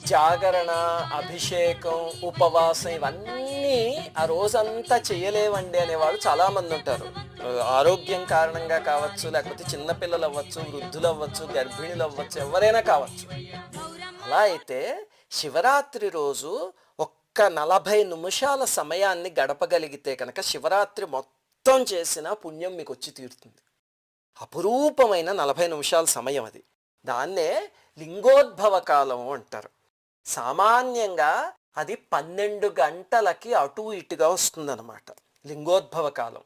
జాగరణ, అభిషేకం, ఉపవాసం ఇవన్నీ ఆ రోజంతా చేయలేవండి అనేవాళ్ళు చాలామంది ఉంటారు. ఆరోగ్యం కారణంగా కావచ్చు, లేకపోతే చిన్నపిల్లలు అవ్వచ్చు, వృద్ధులు అవ్వచ్చు, గర్భిణులు అవ్వచ్చు, ఎవరైనా కావచ్చు. అలా అయితే శివరాత్రి రోజు ఒక్క 40 నిమిషాల సమయాన్ని గడపగలిగితే కనుక శివరాత్రి మొత్తం చేసిన పుణ్యం మీకు వచ్చి తీరుతుంది. అపురూపమైన 40 నిమిషాల సమయం అది. దాన్నే లింగోద్భవ కాలం అంటారు. సామాన్యంగా అది 12 గంటలకి అటు ఇటుగా వస్తుందన్నమాట లింగోద్భవ కాలం.